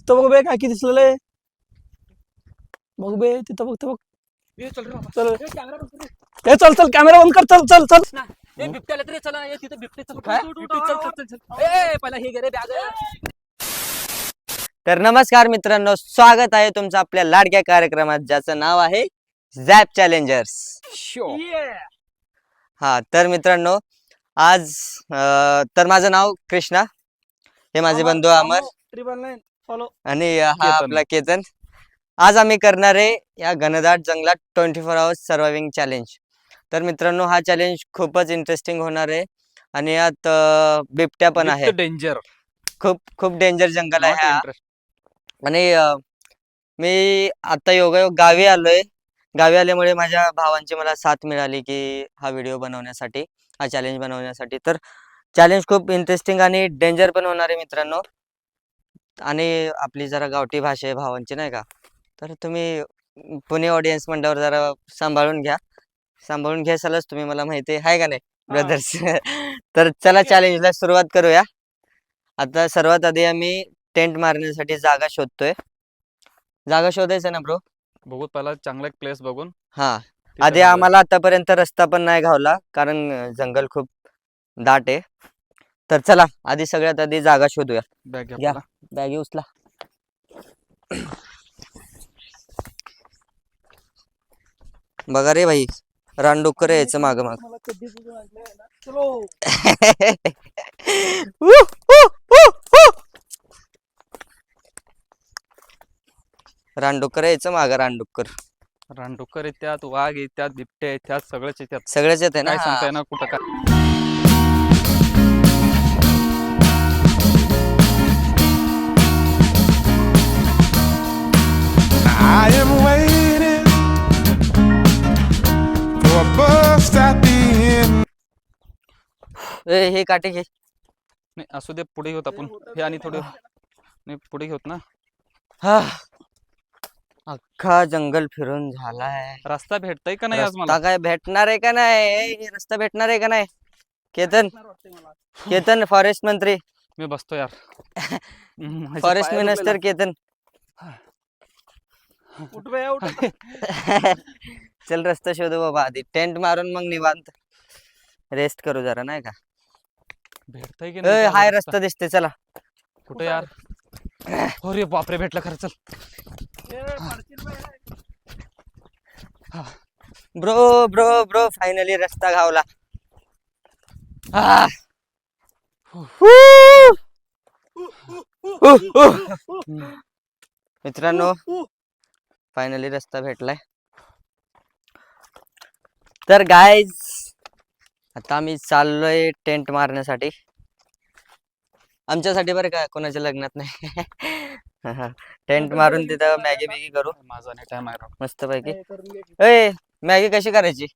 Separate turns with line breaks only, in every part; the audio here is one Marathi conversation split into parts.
तिथं बघ बे काय की दिसलेलं आहे. बघ बे तिथं बघ बघ. चल ए चल चल कॅमेरा बंद कर. चल चल चल
बिबट्याला तरी चला तिथं बिबट्याचं पहिला हे गेले बॅग. तर नमस्कार मित्रांनो, स्वागत आहे तुमचं आपल्या लाडक्या कार्यक्रमात ज्याचं नाव आहे झॅप चॅलेंजर्स. हा तर मित्रांनो, आज तर माझं नाव कृष्णा, हे माझे बंधू अमर
999 फॉलो
आणि हा आपला केतन. आज आम्ही करणार आहे या घनदाट जंगलात 24 आवर्स सर्वायव्हिंग चॅलेंज. तर मित्रांनो, हा चॅलेंज खूपच इंटरेस्टिंग होणार आहे आणि यात बिबट्या पण आहे.
डेंजर,
खूप खूप डेंजर जंगल आहे हा. आणि मी आता योगायोग गावी आलोय. गावी आल्यामुळे माझ्या भावांची मला साथ मिळाली की हा व्हिडिओ बनवण्यासाठी, हा चॅलेंज बनवण्यासाठी. तर चॅलेंज खूप इंटरेस्टिंग आणि डेंजर पण होणार आहे मित्रांनो. आणि आपली जरा गावठी भाषा आहे भावांची, नाही का? तर तुम्ही पुणे ऑडियन्स म्हणल्यावर जरा सांभाळून घ्यायलाच तुम्ही, मला माहिती आहे का नाही ब्रदर्स? तर चला चॅलेंजला सुरुवात करूया. आता सर्वात आधी आम्ही टेंट मारण्यासाठी जागा शोधतोय. जागा शोधायचं ना ब्रो?
बघू पहिला चांगला एक प्लेस बघून.
हा, आधी आम्हाला आतापर्यंत रस्ता पण नाही घावला कारण जंगल खूप दाट आहे. तर चला आधी सगळ्यात आधी जागा शोधूया.
बॅग
घ्या, बॅग उचला. बघा रे भाई, रानडुक्कर यायचं माग माग.
मला कधी बघून आणलंय ना. चलो
रानडुक्कर यायचं माग.
रानडुक्कर येतात, वाघ येतात, बिबटे येतात, सगळेच येतात.
सगळेच येते ना.
काय सांगताय ना कुठं काय.
I am waiting for a bus at the end.
हे काटे घे.
नाही असू दे, पुढे घेऊत आपण. हे आणि थोडे नाही पुढे घेऊत ना.
हा, अख्खा जंगल फिरून झालाय.
रस्ता भेटतय का नाही आज मला?
रस्ता काय भेटणार आहे का नाही? रस्ता भेटणार आहे का नाही? केतन फॉरेस्ट मंत्री.
मी बसतो यार.
Forest minister Ketan.
उठ बे उठ.
चल रस्ता शोधू बाबा. आधी टेंट मारून मग निवांत रेस्ट करू जरा, नाही का?
भेटतय की नाही?
हाय रस्ता दिसते, चला.
कुठे यार? अरे बापरे, भेटला खरं. चल
ब्रो ब्रो ब्रो, फायनली रस्ता घावला. मित्रांनो, फायनली रस्ता भेटलाय. तर गाईज, आता आम्ही चाललोय टेंट मारण्यासाठी. आमच्यासाठी बरं का, कोणाच्या लग्नात नाही. टेंट मारून तिथं मॅगी बिगी करू
माझा नाही टाइम आहे.
मस्त पैकी. ए, मॅगी कशी करायची?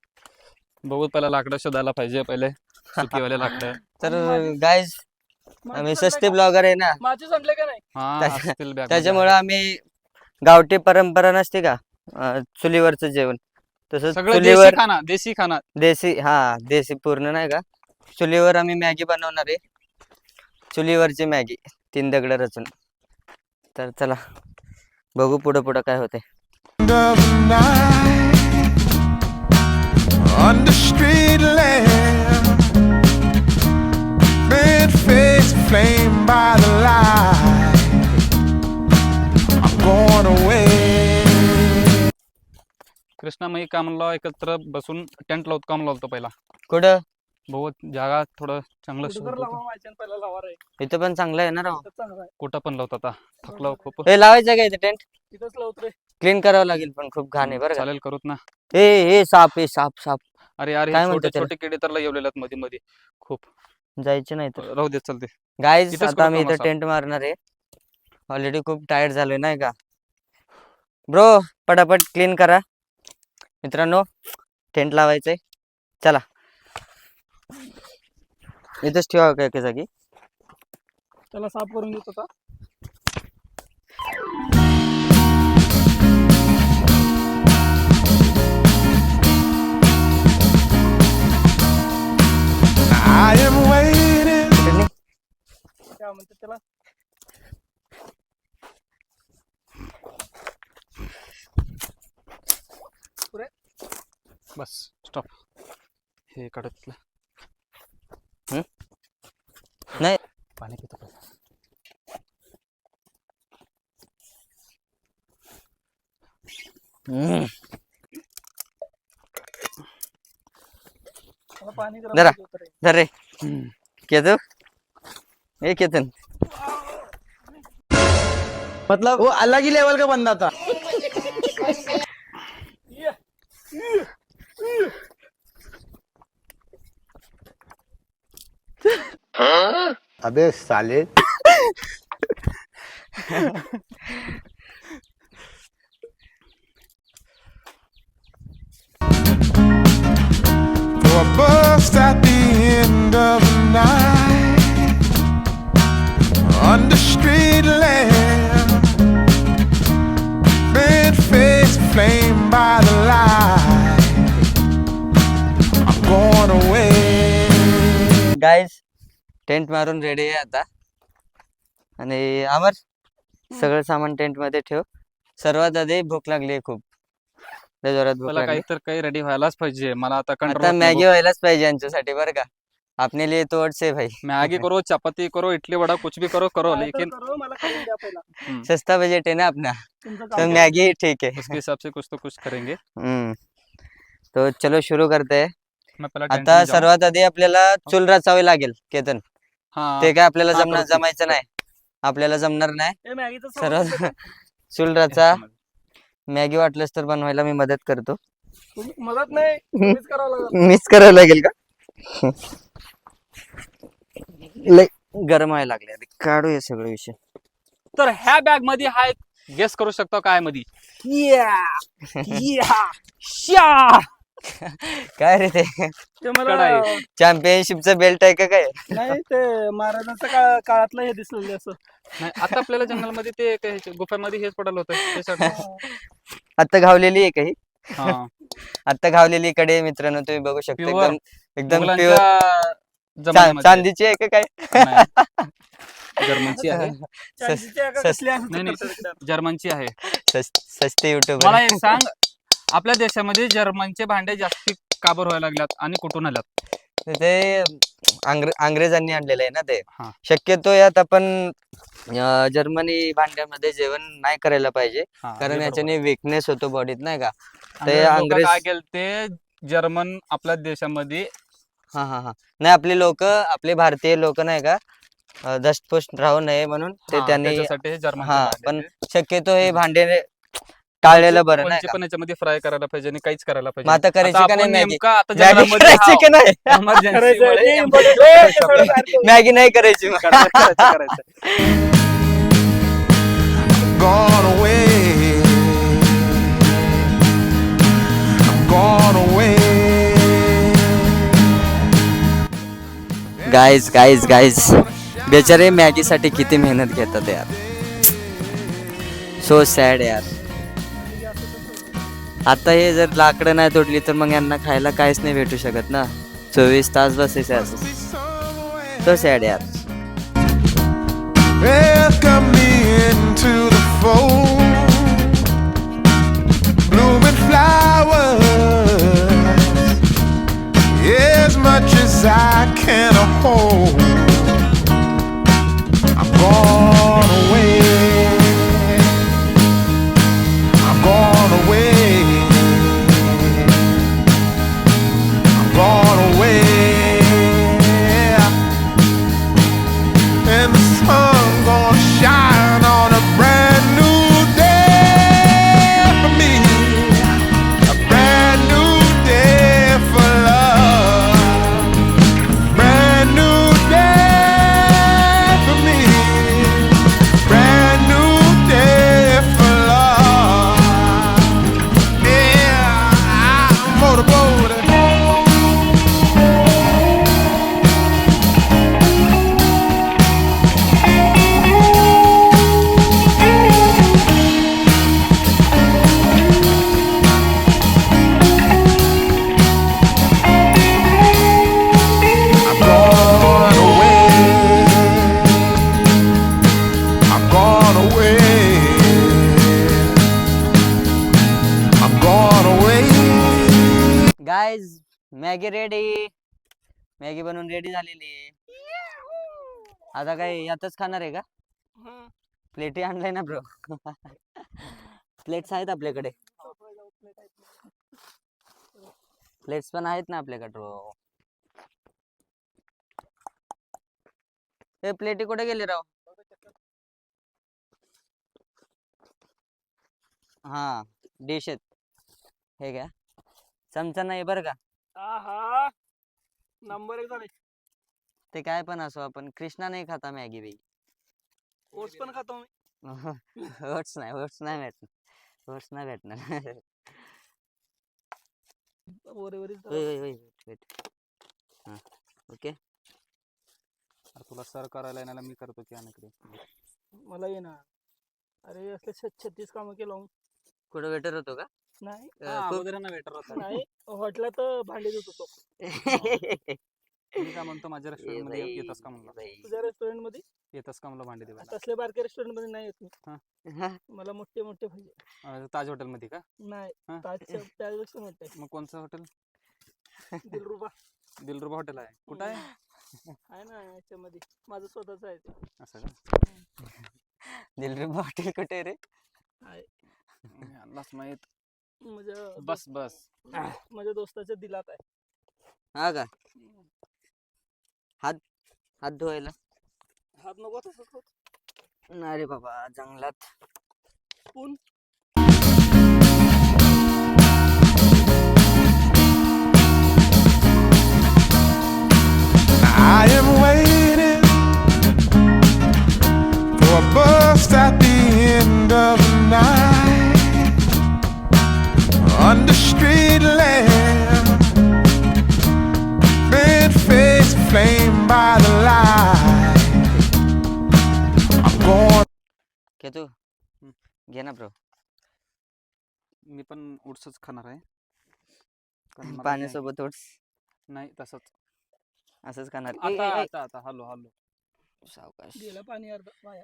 बघू पहिला लाकडं शोधायला पाहिजे पहिले. सुकीवाले लाकडं.
तर गाईज, आम्ही सस्ते ब्लॉगर आहे ना,
माझे संपले का नाही?
त्याच्यामुळे आम्ही गावठी परंपरा नसते का, चुलीवरचं जेवण, तसं चुलीवर
देशी खाना
देशी पूर्ण नाही का, चुलीवर आम्ही मॅगी बनवणार आहे. चुलीवरची मॅगी 3 दगड रचून. तर चला बघू पुढं पुढं काय होते.
Under street lamp, red face flame by the light. I'm going away.
Krishna मी कामला एकत्र बसून टेंट लावतो, काम लावतो पहिला.
कुठं?
बहुत जागा थोडं चांगलं
पहिला लावा रे.
इथं पण चांगलं आहे ना राव.
कुठं पण लावतो आता. थकलो खूप.
हे लावायचं का इथे टेंट?
तिथंच लावत रे.
क्लीन करावं लागेल पण खूप घाण आहे बरं का.
चालेल, करूत ना.
हे साप साप.
अरे यार,
काय
हे
म्हणतो
छोटे छोटे किडे तर येवलेले आहेत मध्ये मध्ये खूप.
जायचे नाही तर
राहू दे, चलते.
गाईज, आता आम्ही इथं टेंट मारणार आहे. ऑलरेडी खूप टायर्ड झालोय, नाही का ब्रो? पटापट क्लीन करा मित्रांनो, टेंट लावायचंय. चला इथंच ठेवा काय एका जागी.
त्याला साफ करून देत होता.
I am waiting.
काय म्हणतात त्याला?
Bus stop. हे काढत
नाही.
पाणी पितो पहिला.
हम्म.
मला पाणी गरम
जरा.
पाहिजे होतं रे.
धर रे केतू. ए केतन,
मतलब वो अलग ही लेवल का बंदा था.
अबे साले.
For a bust at the end of the night under street lamp, bent face flame by the light. I'm going away.
Guys tent मारून रेडी आहे आता. आणि अमर सगळं सामान टेंट मध्ये ठेव. सर्वात आधी भूक लागली आहे खूप. लय जोरात भूक
मला
लागली.
काही तर काही रेडी व्हायलाच पाहिजे. मला आता
आता
कंट्रोल
मॅगी व्हायलाच पाहिजे यांच्यासाठी बरं का. अपने लिए तो से भाई.
मॅगी करो, चपाती करो, इडली वडा कुछ भी करो
काय तर
लेकिन
करू, मला करून द्या पहिला.
सस्ता बजट है ना अपना,
तुमचं
तो
काम
मैगी ही ठीक है.
उसके हिसाब से कुछ तो कुछ करेंगे.
तो चलो शुरू करते हैं.
मैं पहला टेंट
आता
में जाऊं.
सर्वात आधी आपल्याला चूल रचावी लागेल केतन.
हाँ,
ते काय आपल्याला
हा,
जमणार
करू.
जमायचं नाही. आपल्याला जमणार नाही.
हे मॅगीचं
सर्वात
सवय
चूल रचा. मॅगी वाटलंच तर बनवायला मी मदत करतो.
मदत नाही तुम्हीच करावं लागेल.
मिस करावं लागेल का. लय गरम व्हायला लागले. आधी काढू हे सगळे विषय.
तर ह्या बॅग मध्ये हा एक गेस करू शकतो काय मध्ये.
काय रे ते
ते मला
कढाई.
चॅम्पियनशिपचं बेल्ट आहे का काय.
नाही ते महाराजांचं काळातलं हे दिसलेलं असं.
नाही, आता आपल्याला जंगलमध्ये ते काय गुफामध्ये हेच पडलं होतं त्यासाठी.
आता घावलेली आहे काही.
हा,
आता घावलेली कडे मित्रांनो तुम्ही बघू शकता.
Pure.
एकदम एकदम
मुघलांच्या
प्युअर
जमान्यामध्ये.
चांदीची आहे का काय.
नाही, जर्मनची आहे.
चांदीचे आहे का
सस-
कसले आहे?
नाही नाही, जर्मनची आहे.
सस्ते युट्यूब.
मला एक सांग, आपल्या देशामध्ये जर्मनचे भांडे जास्ती काबर व्हायला लागल्यात आणि कुठून आल्यात.
ते अंग्रेजांनी आणलेलं आहे ना ते.
हा.
शक्यतो यात आपण जर्मनी भांड्यामध्ये जेवण नाही करायला पाहिजे.
हा,
कारण
हे
याच्याने विकनेस होतो बॉडीत नाही का.
बरोबर.
ते
लोकं
अंग्रेज-
काय केलं ते जर्मन आपल्या देशामध्ये.
हा हा हा. नाही आपले लोक, आपले भारतीय लोक नाही का धष्टपुष्ट राहू नये म्हणून ते
हा,
त्यांनी.
त्याच्यासाठी हे जर्मनचे
हा
भांडे
पण
ते.
शक्यतो हे भांडे टाळलेलं बरं नाही
कोणचे
का.
पण याच्यामध्ये फ्राय करायला पाहिजे आणि काहीच करायला पाहिजे.
मग आता करायची
आता
का नाही
आपण
मॅगी.
नेमकं आता
मॅगी
जंगलामध्ये
करायची
आहोत.
का नाही.
Emergency
करायचं,
मुळे
ते
आमचं
important.
सगळं
ते
शॉप
सगळं सारखं.
मॅगी नाही करायची मग.
करायचं.
Gone away. I'm gone away.
Guys बेचारे मॅगीसाठी किती मेहनत घेतात यार. सो सॅड यार. आता हे जर लाकडं नाही तोडली तर मग यांना खायला काहीच नाही भेटू शकत ना. 24 तास बसायचे असं. सो सॅड यार.
Welcome me into the fold. Blooming flowers, as much as I can hold. I'm gone away. I'm gone away. I'm gone away. And the sun gonna shine on a brand new day for me, a brand new day for love, brand new
guys Maggi ready. Maggi बनवून रेडी झालेली आहे. आता काय यातच खाणार आहे का? प्लेटी आणलाय ना ब्रो. प्लेट्स आहेत आपल्याकडे. प्लेट्स पण आहेत ना आपल्याकडे ब्रो. हे प्लेटी कुठे गेली राव? हा डिश आहेत. हे घ्या. चमचा नाही बरं का.
आहा नंबर 1 झाले.
ते काय पण असो, आपण कृष्णा नाही खाता मॅगी बी.
ओट्स पण खातो मी.
ओट्स नाही भेटणार. ओट्स नाही भेटणार. हा ओके.
तुला सर करायला येण्याला मी करतो की अनेकडे.
मला ये ना. अरे असले 36 कामं केलं.
कुठं वेटर होतो का?
नाही
अगोदर ना वेटर होता.
नाही हॉटेलात भांडे देत होतो.
मी काय म्हणतो माझ्या रेस्टॉरंट मध्ये येतस का म्हणलं.
तुझ्या रेस्टॉरंट मध्ये
येतस का म्हणलं भांडे देवायला.
तसले बारके रेस्टॉरंट मध्ये नाही येत मी.
हा.
मला मोठे मोठे पाहिजे.
ताज हॉटेल मध्ये का?
नाही
हा.
त्यापेक्षा मोठे.
मग कोणचं हॉटेल?
दिलरुबा
दिलरुबा हॉटेल आहे. कुठं आहे?
आहे ना याच्यामध्ये. माझं स्वतःच आहे ते.
असं का?
दिलरुबा हॉटेल कुठे रे?
आहे.
अल्लाच माहित.
बस माझ्या दोस्ताच्या दिलात आहे.
हा का? हात धुवायला
हात नको तसंच होत.
नाही रे बाबा, जंगलात.
Spoon
I am waiting for a bus at the end of the night under street lamp, bent face flame by the light. I'm going.
के तू घे ना ब्रो.
मी पण ओट्सच खाणार आहे. कारण मला
पाण्यासोबत ओट्स
नाही तसंच.
असंच खाणार.
आता हॅलो
सावकाश.
गेला पाणी अर्धा वाया.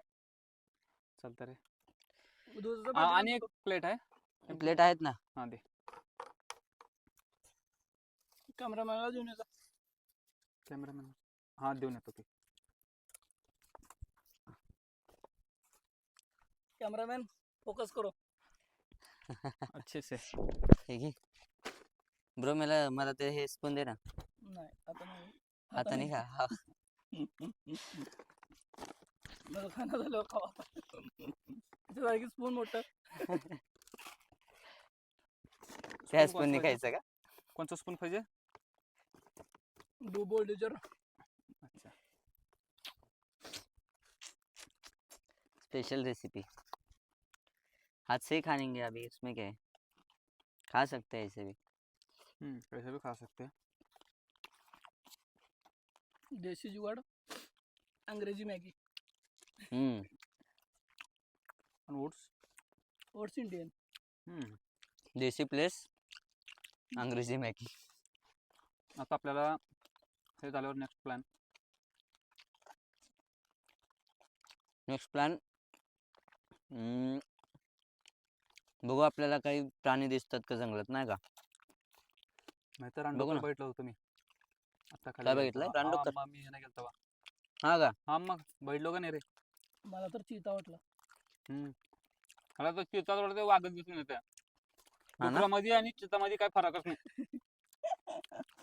चालतं रे.
दुधाचं
आणि
पाणी
एक प्लेट आहे.
प्लेट आहेत ना.
हा दे.
कॅमेरामॅनला देऊन येतो.
कॅमेरामॅन हा देऊन येतो की.
कॅमेरामॅन फोकस करो.
अच्छे से.
हे घे ब्रो. मला ते हे स्पून दे ना.
नाही आता नाही.
हाताने खा. हा.
मला खाना झालं खावा. त्याच्या स्पून मोठं.
त्या स्पूनने खायचं का?
कोणचा स्पून पाहिजे?
डू बोल्डेजर.
अच्छा.
Special recipe. हाथ से ही खाएंगे अभी, इसमें क्या है, खा सकते हैं ऐसे भी.
कैसे भी खा सकते हैं.
देशी जुगाड अंग्रेजी मॅगी.
ओट्स.
Oats Indian.
देसी प्लेस अंग्रेजी मॅगी.
आता आपल्याला हे झाल्यावर
नेक्स्ट प्लॅन बघू. आपल्याला काही प्राणी दिसतात का जंगलात, नाही का?
नाहीतर
बघू ना.
बैठलं होतं मी आता खाली.
काय बघितलंय? रानडुक्कर?
मी हे नाही गेलतो.
हा का?
हा मग बैठलो का नाही रे.
मला तर चिता वाटला.
मला तर चिता वाटत वागत दिसून येते.
हा ना?
डुकरामध्ये आणि चितामध्ये काय फरकच नाही.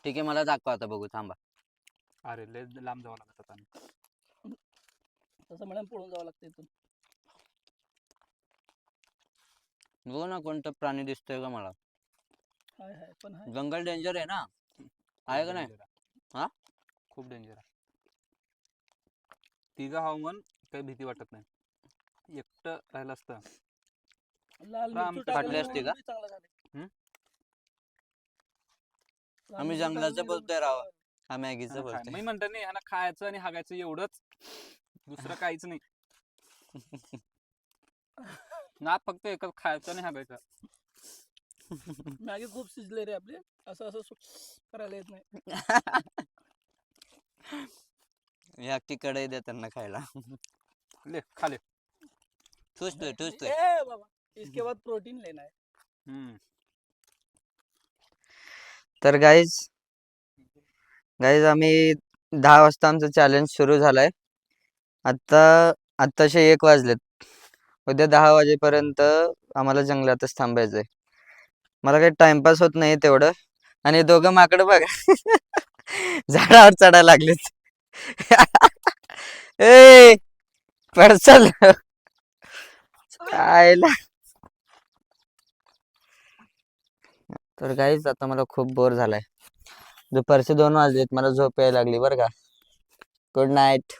ठीक आहे, मला दाखवा आता. बघू, थांबा.
अरे लय लांब जावं लागत आता.
तसं मला पळून जावं लागतं इथून.
बघू ना कोणतं प्राणी दिसतोय का मला.
हाय पण हाय.
जंगल डेंजर आहे ना, आहे का नाही? हा?
खूप डेंजर आहे. तिघं हवामान काही भीती वाटत नाही. एकटं राहिलं असतं.
लाल
राम
मिरची
फाटली
टाकल्यामुळे
असती का?
बी चांगलं झालं. लाल
आम्ही
मिरची
जंगलाचं
टाकल्यामुळे
बोलतोय
बी
राव.
चांगलं
हा मॅगीचं
मी
बोलतोय.
म्हणतो नाही ह्याला खायचं आणि हागायचं एवढंच, दुसरं काहीच नाही. ना फक्त एकच खायचं आणि हागायचं.
झालं. मॅगी खूप शिजले रे आपले. असं करायला येत नाही.
या की कढई द्या त्यांना खायला.
ले खाले.
ठुसतोय.
ए बाबा इसके बाद प्रोटीन लेना है.
तर गाईज आम्ही 10 वाजता आमचं चॅलेंज सुरू झालंय. आत्ताशे 1 वाजलेत. उद्या 10 वाजेपर्यंत आम्हाला जंगलातच थांबायचंय. मला काही टाइमपास होत नाही तेवढं. आणि दोघं माकडं बघा झाडावर चढायला लागलेत. ए पडचल खायला. तर गाईज आता मला खूप बोर झालाय. दुपारचे 2 वाजलेत. मला झोप यायला लागली बरं का. Good night.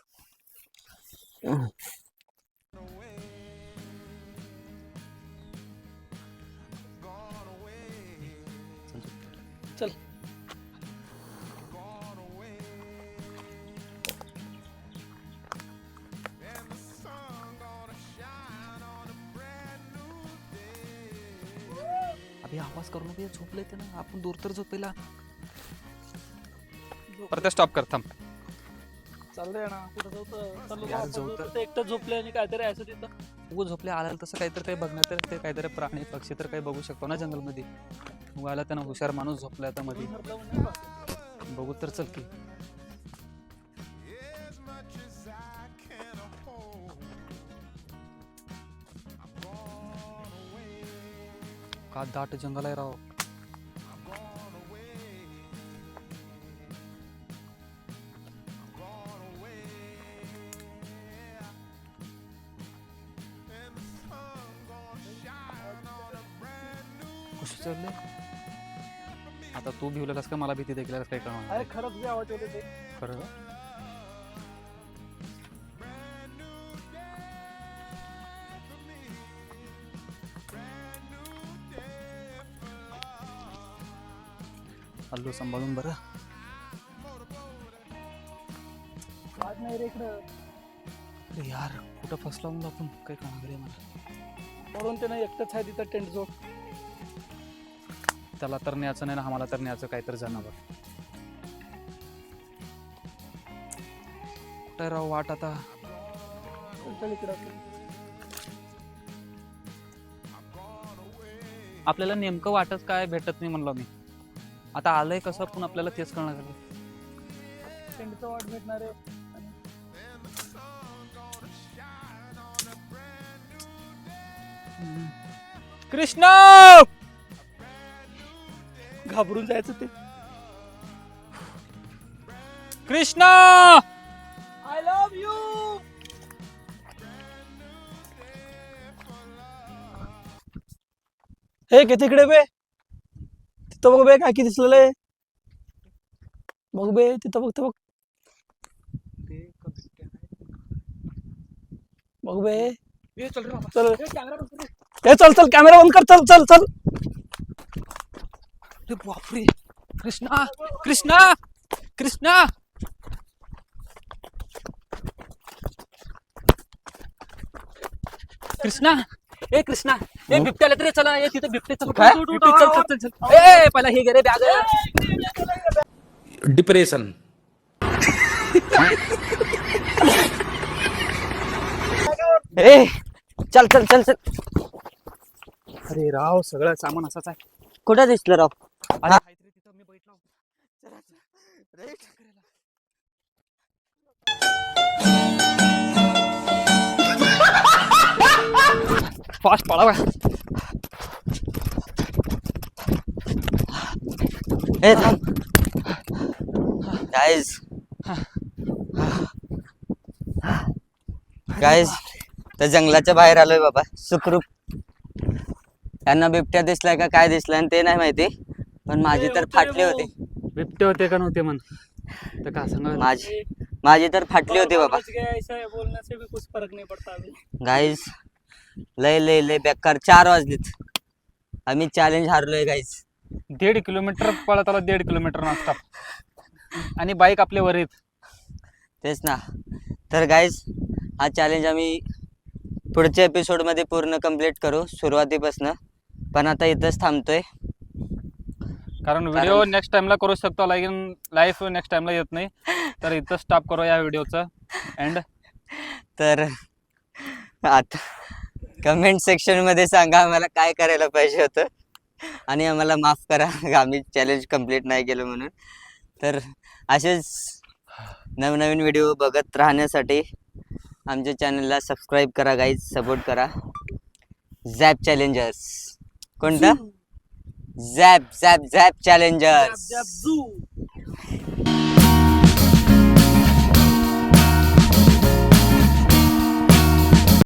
चल
अभि आवाज करू नको, झोपले ते ना, आपण दूर तर झोपेला. परत स्टॉप कर, थांब.
चाललंय ना कुठं जाऊ
यार, जाऊ तर.
एकटं झोपले आणि काहीतरी असं तिथं.
उगं झोपले आला तसं काहीतरी काही बघण्यात ते काहीतरी प्राणी पक्षी तर काही बघू शकतो ना जंगलमध्ये. उगाला त्यांना हुशार माणूस झोपला आता मध्ये. बघू तर चल की. का दाट जंगल आहे राव. कशी चालले आता तू भिवलेलास का मला भीती देखील काही कळणार
अरे खरंच बी आवाज येते ते.
खरं का? हल्लो सांभाळून बरं.
आज नाही रे इकडं.
अरे यार कुठं फसला म्हणून आपण काही कळणार रे मला.
म्हणून ते नाही एकटंच आहे तिथं टेंट जोड.
त्याला तर न्यायचं नाही ना आम्हाला तर न्यायचं काहीतरी जनावर. कुठे राव वाट आता.
चल इकडं.
आपल्याला नेमकं वाटच काय भेटत नाही म्हणलो मी. आता आलंय कसं पण आपल्याला तेच कळणार झालं.
टेंटचं वाट भेटणार आहे.
कृष्ण
घाबरून जायचं ते.
Krishna
I love you. हे किती इकडे बे. तिथं बघ बे काय की दिसलेलं आहे. बघ बे तिथं बघ. बघ बे. चल चल कॅमेरा बंद कर. चल.
अरे बापरे. कृष्णा कृष्णा कृष्णा कृष्णा ए कृष्णा ए बिबट्याला तरी चला. ए तिथं बिबट्याचं
काय?
चल ए पहिला हे घे रे बॅग.
डिप्रेशन.
ए चल.
अरे राव सगळं सामान असंच आहे.
कुठं दिसलं राव?
अरे काहीतरी तिथं मी बैठलो. फास्ट पळावा.
ए थांब गाईज तर जंगलाच्या बाहेर आलोय बाबा सुखरूप. यांना बिबट्या दिसलाय का काय दिसलाय ते नाही माहिती, पण माझी तर फाटली होती.
बिबटे होते का नव्हते म्हण तर का सांगा.
माझी तर फाटली होती बाबा.
बोलने से भी कुछ फर्क नहीं पड़ता अभी.
गाईज लय बेकार. 4 वाजलेत. आम्ही चॅलेंज हारलोय गाईज.
1.5 किलोमीटर पळत आला. 1.5 किलोमीटर नॉनस्टॉप. आणि बाईक आपल्या वर येत.
तेच ना. तर गाईज हा चॅलेंज आम्ही पुढच्या एपिसोडमध्ये पूर्ण कंप्लीट करू सुरुवातीपासून. पण आता इथंच थांबतोय
कारण व्हिडिओ नेक्स्ट टाइमला करू शकतो. लाईव्ह नेक्स्ट टाइमला येत नाही. तर इथं स्टॉप करू या व्हिडिओचं एंड.
तर आता कमेंट सेक्शन मध्ये सांगा आम्हाला काय करायला पाहिजे होतं. आणि आम्हाला माफ करा आम्ही चॅलेंज कंप्लीट नाही केलं म्हणून. तर असेच नवनवीन व्हिडिओ बघत राहण्यासाठी आमच्या चॅनलला सबस्क्राईब करा गाईज, सपोर्ट करा. झॅप चॅलेंजर्स. कोणता? झॅप झॅप झॅप चॅलेंजर्स.